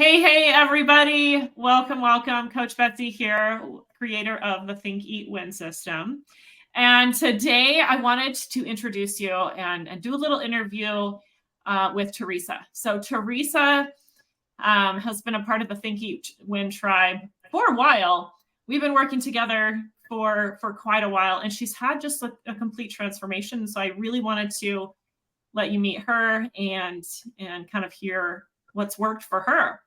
Hey, everybody. Welcome. Coach Betsy here, creator of the Think, Eat, Win system. And today I wanted to introduce you and do a little interview with Theresa. So Theresa has been a part of the Think, Eat, Win tribe for a while. We've been working together for quite a while, and she's had just a complete transformation. So I really wanted to let you meet her and kind of hear what's worked for her.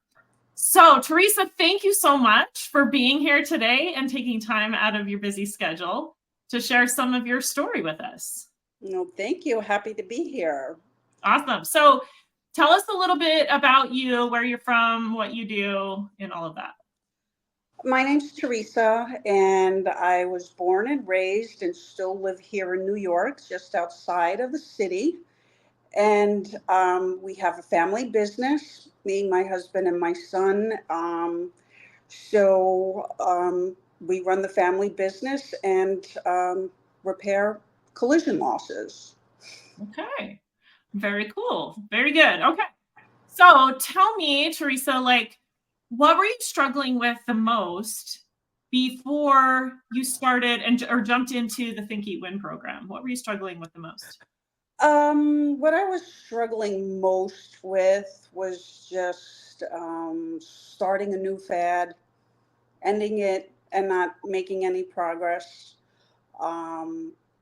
So, Theresa, thank you so much for being here today and taking time out of your busy schedule to share some of your story with us. No, thank you. Happy to be here. Awesome. So, tell us a little bit about you, where you're from, what you do, and all of that. My name's Theresa, and I was born and raised and still live here in New York, just outside of the city. And we have a family business, me, my husband, and my son. So we run the family business and repair collision losses. Okay. Very cool. Very good. Okay. So, tell me, Theresa, what were you struggling with the most before you started or jumped into the Think Eat Win program? What were you struggling with the most? What I was struggling most with was just starting a new fad, ending it, and not making any progress.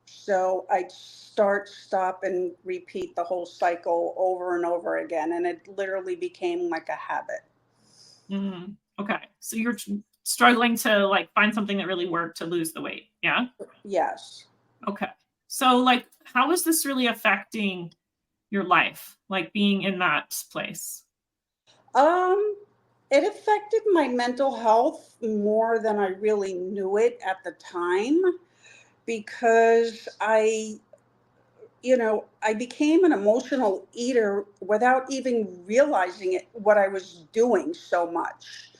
So I'd start, stop, and repeat the whole cycle over and over again, and it literally became like a habit. Mm, okay. So you're struggling to find something that really worked to lose the weight. Yeah. Yes. Okay. So how is this really affecting your life? Like being in that place? Um, it affected my mental health more than I really knew it at the time because I became an emotional eater without even realizing it, what I was doing so much.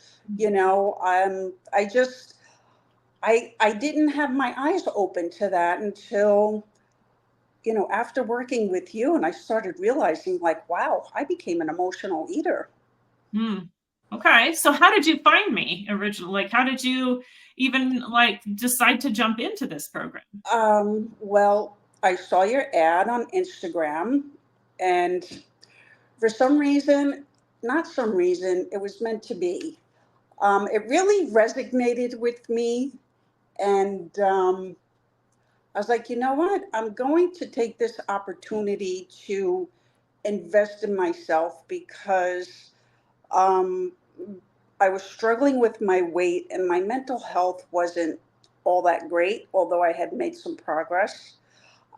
I didn't have my eyes open to that until, after working with you, and I started realizing, like, wow, I became an emotional eater. Mm. Okay. So how did you find me originally? How did you even decide to jump into this program? Well, I saw your ad on Instagram, and for some reason, not some reason, it was meant to be. It really resonated with me. And I was like, you know what? I'm going to take this opportunity to invest in myself because um, I was struggling with my weight and my mental health wasn't all that great, although I had made some progress.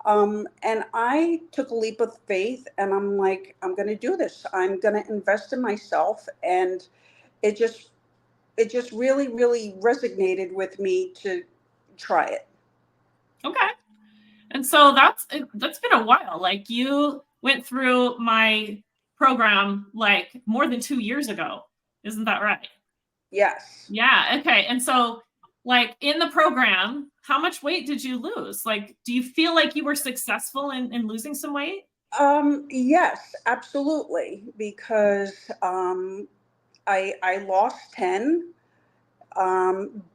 And I took a leap of faith and I'm like, I'm going to do this. I'm going to invest in myself. And it just, it just really, really resonated with me to try it. Okay. And so that's been a while. Like you went through my program more than 2 years ago. Isn't that right? Yes. Yeah. Okay. And so in the program, how much weight did you lose? Do you feel like you were successful in losing some weight? Yes, absolutely. Because I lost 10,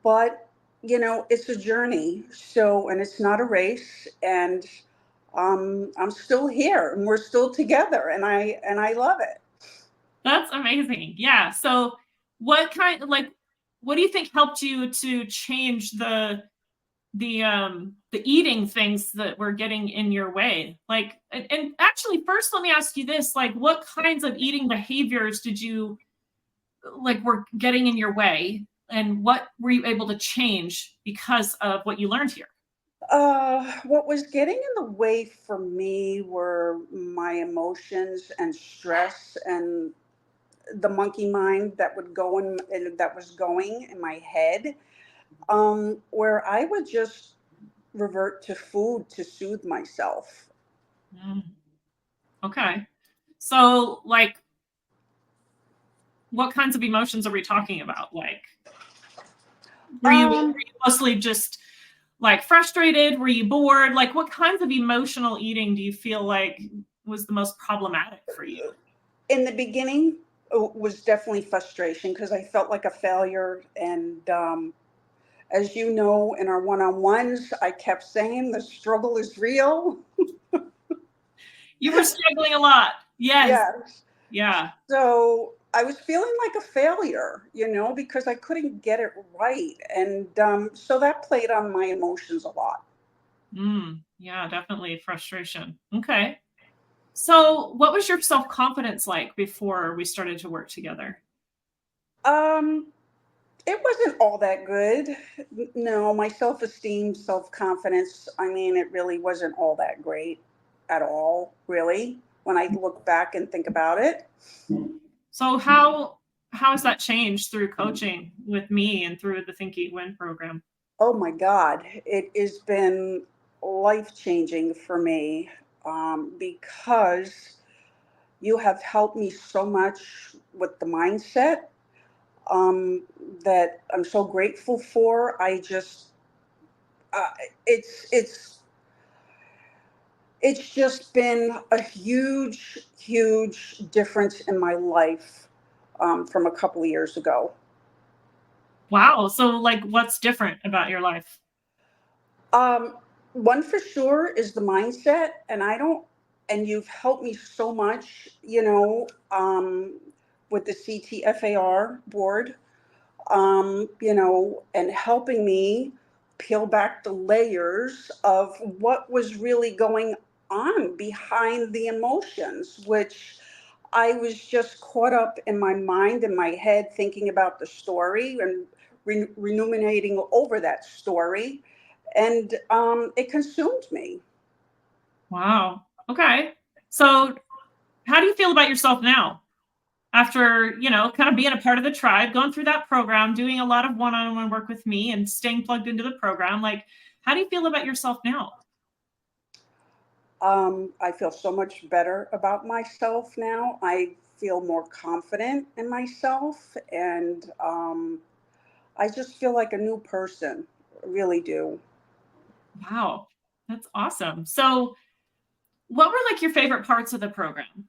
but it's a journey. So, and it's not a race. And I'm still here, and we're still together, and I love it. That's amazing. Yeah. So what do you think helped you to change the eating things that were getting in your way? And actually first let me ask you this, what kinds of eating behaviors did you were getting in your way, and what were you able to change because of what you learned here? What was getting in the way for me were my emotions and stress and the monkey mind that would go in and that was going in my head, where I would just revert to food to soothe myself. Mm, okay. So what kinds of emotions are we talking about? Were Um, you mostly just frustrated? Were you bored? What kinds of emotional eating do you feel like was the most problematic for you? in the beginning, was definitely frustration because I felt like a failure. And as you know, in our one-on-ones, I kept saying the struggle is real. You were struggling a lot. Yes. Yes. Yeah. So I was feeling like a failure, because I couldn't get it right. And so that played on my emotions a lot. Yeah, definitely frustration. Okay. So, what was your self confidence like before we started to work together? Um, it wasn't all that good. No, my self esteem, self confidence, I mean, it really wasn't all that great at all, really, when I look back and think about it. So, how has that changed through coaching with me and through the Think Eat Win program? Oh my God, it has been life changing for me, because you have helped me so much with the mindset, um, that I'm so grateful for. Uh, it's it's it's just been a huge, huge difference in my life, from a couple of years ago. Wow. So, like, what's different about your life? Um, One for sure is the mindset, and you've helped me so much, with the CTFAR board, and helping me peel back the layers of what was really going on behind the emotions, which I was just caught up in my mind, in my head, thinking about the story and ruminating over that story. And it consumed me. Wow. Okay. So, how do you feel about yourself now after, kind of being a part of the tribe, going through that program, doing a lot of one on one work with me and staying plugged into the program? Like, how do you feel about yourself now? I feel so much better about myself now. I feel more confident in myself, and I just feel like a new person. I really do. Wow. That's awesome. So, what were like your favorite parts of the program?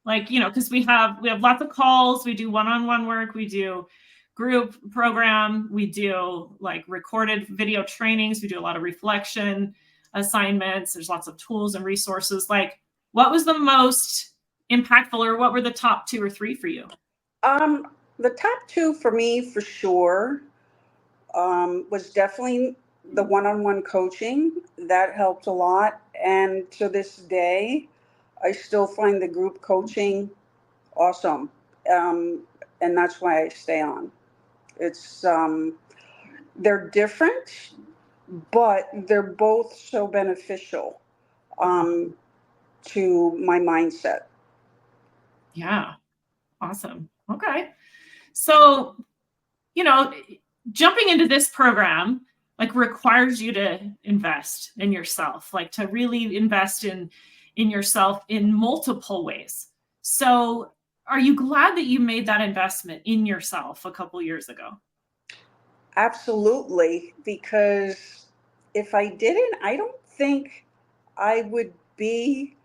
Like, because we have lots of calls, we do one-on-one work, we do group program, we do like recorded video trainings, we do a lot of reflection assignments, there's lots of tools and resources. Like, what was the most impactful, or what were the top 2 or 3 for you? Um, the top two for me, for sure, was definitely the one-on-one coaching. That helped a lot, and to this day, I still find the group coaching awesome, um, and that's why I stay on. It's they're different, but they're both so beneficial, um, to my mindset. Yeah, awesome. Okay. So, you know, jumping into this program like requires you to invest in yourself, like to really invest in yourself in multiple ways. So, are you glad that you made that investment in yourself a couple years ago? Absolutely, because if I didn't, I don't think I would be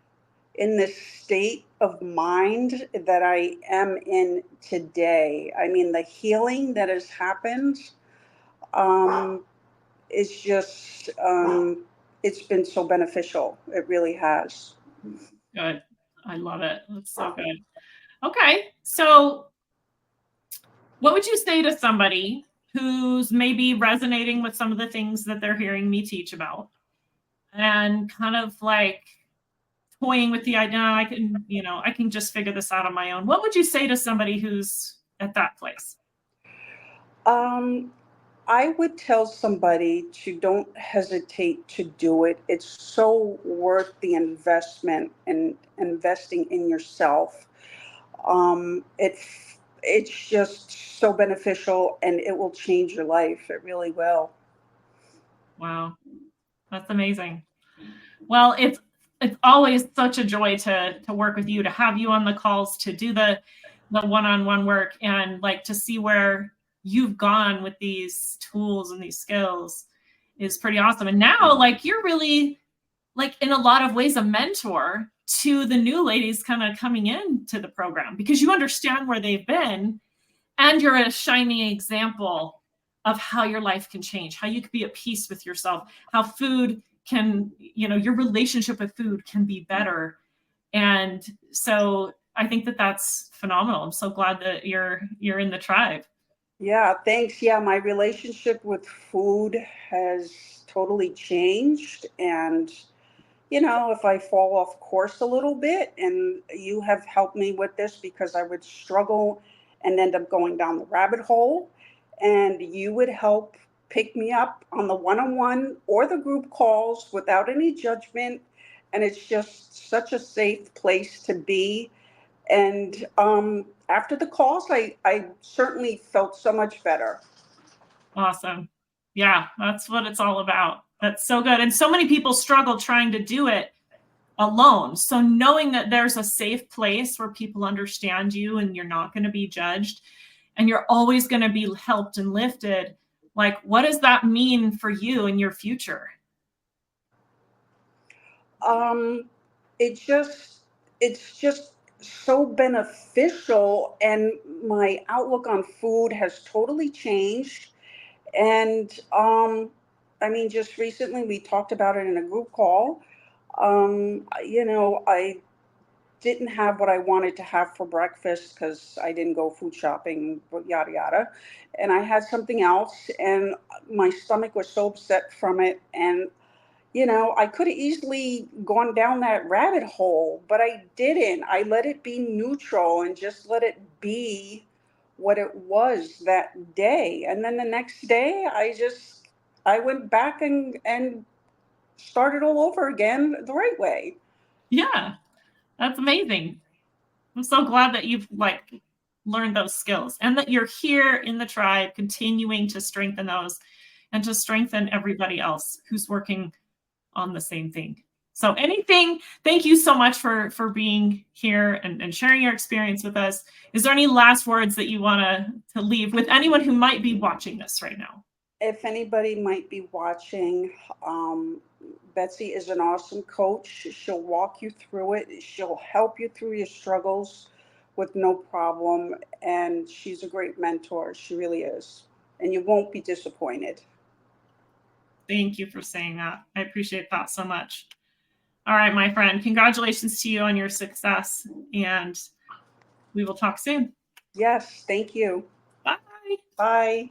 in the state of mind that I am in today. I mean, the healing that has happened, um, is just, it's been so beneficial. It really has. Good. I love it. That's so good. Okay. So, what would you say to somebody who's maybe resonating with some of the things that they're hearing me teach about and kind of like toying with the idea, I can just figure this out on my own. What would you say to somebody who's at that place? Um, I would tell somebody to don't hesitate to do it. It's so worth the investment and investing in yourself. It's just so beneficial, and it will change your life. It really will. Wow, that's amazing. Well, it's always such a joy to work with you, to have you on the calls, to do the one-on-one work, and like to see where you've gone with these tools and these skills is pretty awesome. And now like you're really like in a lot of ways a mentor to the new ladies kind of coming into the program, because you understand where they've been and you're a shining example of how your life can change, how you can be at peace with yourself, how food can, your relationship with food can be better. And so I think that that's phenomenal. I'm so glad that you're in the tribe. Yeah, thanks. Yeah, my relationship with food has totally changed. And, if I fall off course a little bit, and you have helped me with this because I would struggle and end up going down the rabbit hole, and you would help pick me up on the one on one or the group calls without any judgment. And it's just such a safe place to be. And after the calls, I certainly felt so much better. Awesome. Yeah, that's what it's all about. That's so good. And so many people struggle trying to do it alone. So knowing that there's a safe place where people understand you and you're not going to be judged and you're always going to be helped and lifted, like, what does that mean for you in your future? Um, it just it's just so beneficial, and my outlook on food has totally changed. And I mean, just recently we talked about it in a group call. I didn't have what I wanted to have for breakfast because I didn't go food shopping, yada yada. And I had something else, and my stomach was so upset from it. And I could have easily gone down that rabbit hole, but I didn't. I let it be neutral and just let it be what it was that day. And then the next day, I went back and started all over again the right way. Yeah, that's amazing. I'm so glad that you've learned those skills and that you're here in the tribe continuing to strengthen those and to strengthen everybody else who's working on the same thing. So thank you so much for being here and sharing your experience with us. Is there any last words that you want to leave with anyone who might be watching this right now? If anybody might be watching, Betsy is an awesome coach. She'll walk you through it. She'll help you through your struggles with no problem. And she's a great mentor. She really is. And you won't be disappointed. Thank you for saying that. I appreciate that so much. All right, my friend, congratulations to you on your success, and we will talk soon. Yes, thank you. Bye. Bye.